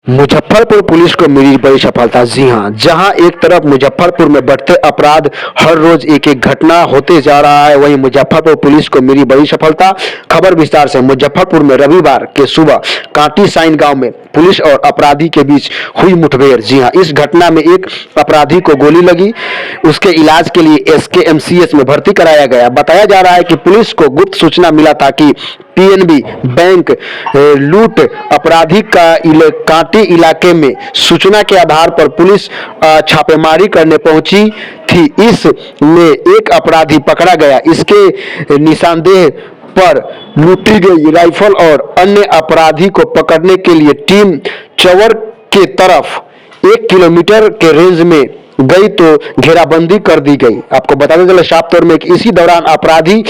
Muzaffarpur police को मिली बड़ी सफलता। जी हां, जहां एक तरफ मुजफ्फरपुर में बढ़ते अपराध, हर रोज एक एक घटना होते जा रहा है, वहीं मुजफ्फरपुर पुलिस को मिली बड़ी सफलता। खबर विस्तार से। मुजफ्फरपुर में रविवार के सुबह कांटी साइन गांव में पुलिस और अपराधी के बीच हुई मुठभेड़। जी हां, इस घटना में एक अपराधी को गोली लगी, उसके इलाज के लिए एसकेएमसीएच में भर्ती कराया गया। बताया जा रहा है कि पुलिस को गुप्त सूचना मिला था कि पीएनबी बैंक लूट अपराधी का कांटी इलाके में सूचना के आधार पर पुलिस छापेमारी करने पहुंची थी। इसमें एक अपराधी पकड़ा गया। इसके निशानदेह पर लूटी गई राइफल और अन्य अपराधी को पकड़ने के लिए टीम चवर के तरफ 1 किलोमीटर के रेंज में गई तो घेराबंदी कर दी गई। आपको बताते चले साफ तौर में कि इसी दौरान अपराधी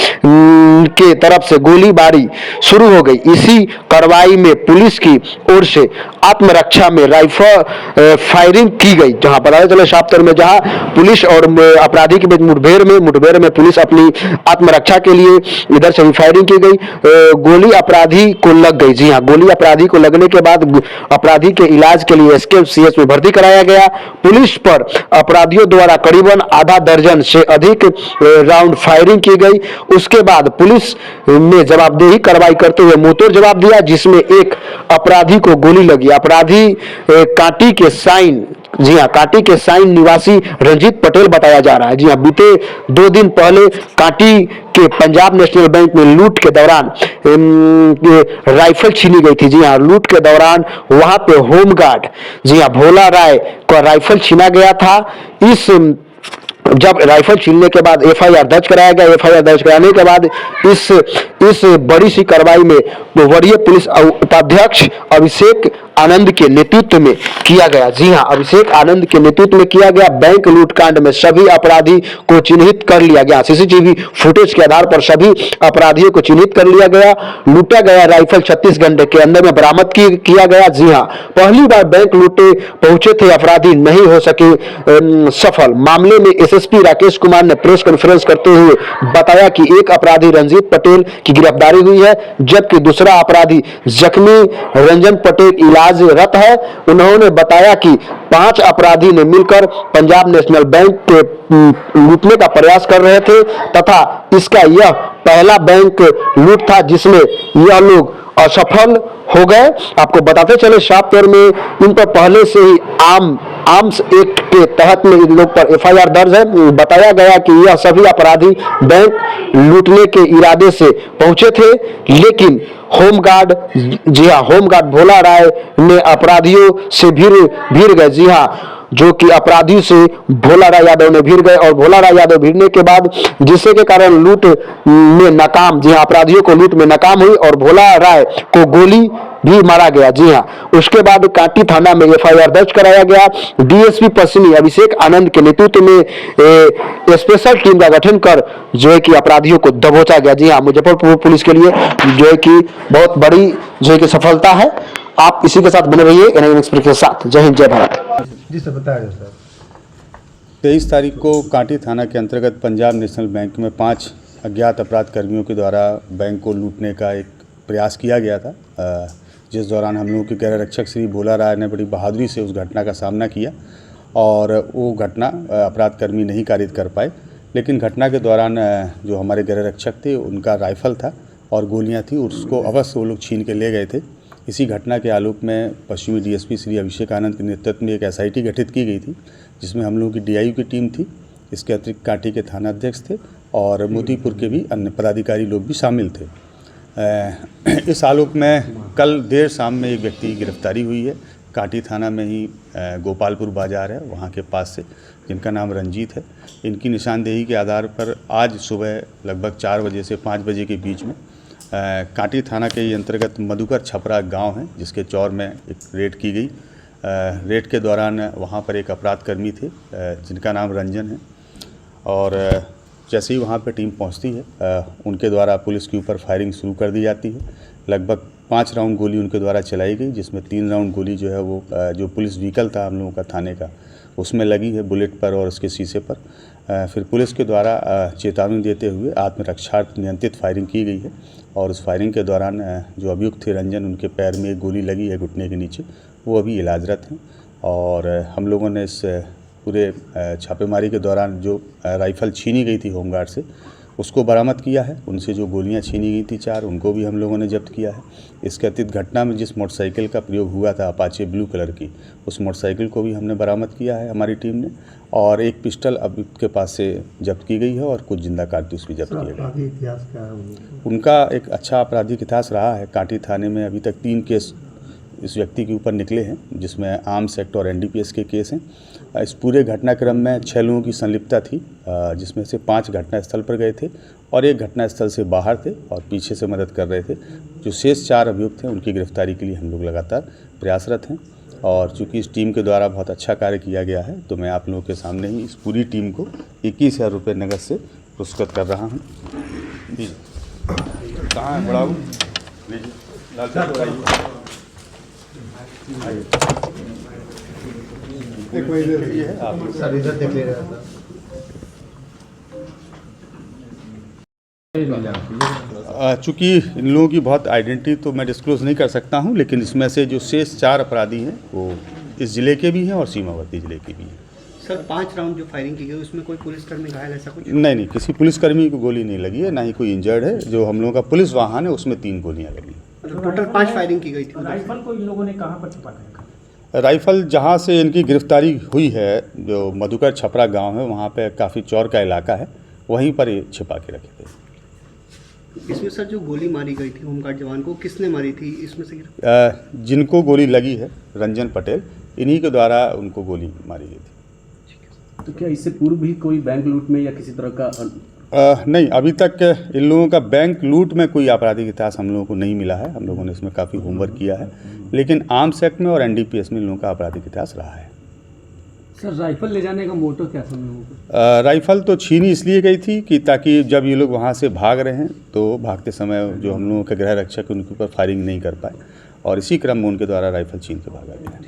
के तरफ से गोलीबारी शुरू हो गई। इसी कार्रवाई में पुलिस की ओर से आत्मरक्षा में राइफल फायरिंग की गई। जहां बताते चले साफ तौर में जहां पुलिस और अपराधी के बीच मुठभेड़ में पुलिस अपनी आत्मरक्षा के लिए इधर से भी फायरिंग की गई। गोली अपराधी को लग गई। जी हां, गोली अपराधी को लगने के बाद अपराधी के इलाज के लिए एसकेएमसीएच में भर्ती कराया गया। पुलिस पर अपराधियों द्वारा करीबन आधा दर्जन से अधिक राउंड फायरिंग की गई। उसके बाद पुलिस ने जवाबदेही कार्रवाई करते हुए मुंहतोड़ जवाब दिया, जिसमें एक अपराधी को गोली लगी। अपराधी कांटी के साइन, जी हां, कांटी के साइन निवासी रंजीत पटेल बताया जा रहा है। जी हां, बीते 2 दिन पहले कांटी के पंजाब नेशनल बैंक में लूट के दौरान राइफल छीनी गई थी। जी हां, लूट के दौरान वहां पे होमगार्ड, जी हां, भोला राय का राइफल छीना गया था। जब राइफल छीनने के बाद एफआईआर दर्ज कराया गया। एफआईआर दर्ज कराने के बाद इस बड़ी सी कार्रवाई में वरीय पुलिस उपाध्यक्ष अभिषेक आनंद के नेतृत्व में किया गया। जी हां, अभिषेक आनंद के नेतृत्व में किया गया। बैंक लूटकांड में सभी अपराधी को चिन्हित कर लिया गया। सीसीटीवी फुटेज के आधार पर सभी अपराधियों को चिन्हित कर लिया गया। लूटा गया राइफल 36 घंटे के अंदर में बरामद किया गया। जी हां, पहली बार बैंक लूटे पहुंचे थे अपराधी, नहीं हो सके सफल। मामले में एसएसपी राकेश कुमार ने प्रेस कॉन्फ्रेंस करते हुए बताया कि एक अपराधी रंजीत पटेल की गिरफ्तारी हुई है, जबकि दूसरा अपराधी जख्मी रंजन पटेल इलाजरत है। उन्होंने बताया कि 5 अपराधी ने मिलकर पंजाब नेशनल बैंक के लूटने का प्रयास कर रहे थे तथा इसका यह पहला बैंक लूट था जिसमें यह लोग असफल हो गए। आपको बताते चले साफ तौर में इन पर पहले से ही आर्म्स एक्ट के तहत में इन लोग पर एफआईआर दर्ज है। बताया गया कि यह सभी अपराधी बैंक लूटने के इरादे से पहुंचे थे, लेकिन होमगार्ड, जी हां, होमगार्ड भोला राय ने अपराधियों से भीड़ गए। जी हां, जो कि अपराधी से भोला राय यादव ने भिड़ गए और भोला राय यादव भिड़ने के बाद जिससे के कारण लूट में नाकाम, जी हां, अपराधियों को लूट में नाकाम हुई और भोला राय को गोली भी मारा गया। जी हां, उसके बाद कांटी थाना में एफआईआर दर्ज कराया गया। डीएसपी पश्चिमी अभिषेक आनंद के नेतृत्व में स्पेशल टीम का गठन कर जो है कि अपराधियों को दबोचा गया। जी हां, मुजफ्फरपुर पुलिस के लिए जो है कि बहुत बड़ी जो है कि सफलता है। आप इसी के साथ बने रहिए एनएन एक्सप्रेस के साथ। जय हिंद, जय भारत। जी सर, बताया सर। 23 तारीख को कांटी थाना के अंतर्गत पंजाब नेशनल बैंक में 5 अज्ञात अपराध कर्मियों के द्वारा बैंक को लूटने का एक प्रयास किया गया था, जिस दौरान हम लोगों के गृह रक्षक श्री भोला राय ने बड़ी बहादुरी से उस घटना का सामना किया और वो घटना अपराध कर्मी नहीं कारित कर पाए। लेकिन घटना के दौरान जो हमारे गृह रक्षक थे उनका राइफल था और गोलियाँ थी, उसको अवश्य वो लोग छीन के ले गए थे। इसी घटना के आलोक में पश्चिमी डीएसपी श्री अभिषेक आनंद के नेतृत्व में एक एसआईटी गठित की गई थी, जिसमें हम लोगों की डीआईयू की टीम थी। इसके अतिरिक्त कांटी के थाना अध्यक्ष थे और मोतीपुर के भी अन्य पदाधिकारी लोग भी शामिल थे। इस आलोक में कल देर शाम में एक व्यक्ति की गिरफ्तारी हुई है, कांटी थाना में ही गोपालपुर बाजार है वहाँ के पास से, जिनका नाम रंजीत है। इनकी निशानदेही के आधार पर आज सुबह लगभग 4 बजे से 5 बजे के बीच में कांटी थाना के अंतर्गत मधुकर छपरा गांव है, जिसके चौर में एक रेड की गई। रेड के दौरान वहां पर एक अपराध कर्मी थे जिनका नाम रंजन है और जैसे ही वहां पर टीम पहुंचती है उनके द्वारा पुलिस के ऊपर फायरिंग शुरू कर दी जाती है। लगभग 5 राउंड गोली उनके द्वारा चलाई गई, जिसमें 3 राउंड गोली जो है वो जो पुलिस व्हीकल था हम लोगों का थाने का उसमें लगी है, बुलेट पर और उसके शीशे पर। फिर पुलिस के द्वारा चेतावनी देते हुए आत्मरक्षार्थ नियंत्रित फायरिंग की गई है और उस फायरिंग के दौरान जो अभियुक्त थे रंजन, उनके पैर में एक गोली लगी है घुटने के नीचे, वो अभी इलाजरत हैं। और हम लोगों ने इस पूरे छापेमारी के दौरान जो राइफ़ल छीनी गई थी होमगार्ड से उसको बरामद किया है। उनसे जो गोलियां छीनी गई थी 4, उनको भी हम लोगों ने जब्त किया है। इसके अतिरिक्त घटना में जिस मोटरसाइकिल का प्रयोग हुआ था अपाचे ब्लू कलर की, उस मोटरसाइकिल को भी हमने बरामद किया है हमारी टीम ने। और एक पिस्टल अभियुक्त के पास से जब्त की गई है और कुछ जिंदा कारतूस भी जब्त किए गए। इतिहास क्या है उनका एक अच्छा आपराधिक इतिहास रहा है। कांटी थाने में अभी तक 3 केस इस व्यक्ति के ऊपर निकले हैं, जिसमें आर्म्स एक्ट और NDPS के केस हैं। इस पूरे घटनाक्रम में 6 लोगों की संलिप्तता थी, जिसमें से 5 घटनास्थल पर गए थे और 1 घटनास्थल से बाहर थे और पीछे से मदद कर रहे थे। जो शेष 4 अभियुक्त हैं उनकी गिरफ्तारी के लिए हम लोग लगातार प्रयासरत हैं। और चूँकि इस टीम के द्वारा बहुत अच्छा कार्य किया गया है, तो मैं आप लोगों के सामने ही इस पूरी टीम को 21,000 रुपये नगद से पुरस्कृत कर रहा हूँ। जी कहाँ है बड़ा लीजिए लाल सर इधर देख ले रहा था। चूँकि इन लोगों की बहुत आइडेंटिटी तो मैं डिस्क्लोज़ नहीं कर सकता हूं, लेकिन इसमें से जो शेष 4 अपराधी हैं वो इस ज़िले के भी हैं और सीमावर्ती ज़िले के भी हैं। सर 5 राउंड जो फायरिंग की गई उसमें कोई पुलिसकर्मी घायल ऐसा कुछ? नहीं, किसी पुलिसकर्मी को गोली नहीं लगी है, ना ही कोई इंजर्ड है। जो हम लोगों का पुलिस वाहन है उसमें 3 गोलियां लगी। मतलब टोटल 5 फायरिंग की गई थी। राइफल को इन लोगों ने कहाँ पर छुपा के रखा? राइफ़ल जहां से इनकी गिरफ्तारी हुई है, जो मधुकर छपरा गांव है, वहां पे काफ़ी चौर का इलाका है, वहीं पर ये छिपा के रखे थे। इसमें सर जो गोली मारी गई थी होमगार्ड जवान को, किसने मारी थी इसमें से? जिनको गोली लगी है रंजन पटेल, इन्हीं के द्वारा उनको गोली मारी गई थी। तो क्या इससे पूर्व भी कोई बैंक लूट में या किसी तरह का नहीं, अभी तक इन लोगों का बैंक लूट में कोई आपराधिक इतिहास हम लोगों को नहीं मिला है। हम लोगों ने इसमें काफ़ी होमवर्क किया है, लेकिन आर्म्स एक्ट में और NDPS में इन लोगों का आपराधिक इतिहास रहा है। सर राइफल ले जाने का मोटो क्या समझ? राइफ़ल तो छीनी इसलिए गई थी कि ताकि जब ये लोग वहाँ से भाग रहे हैं तो भागते समय जो हम लोगों के गृह रक्षक उनके ऊपर फायरिंग नहीं कर पाए, और इसी क्रम में उनके द्वारा राइफ़ल छीन के भागा गया।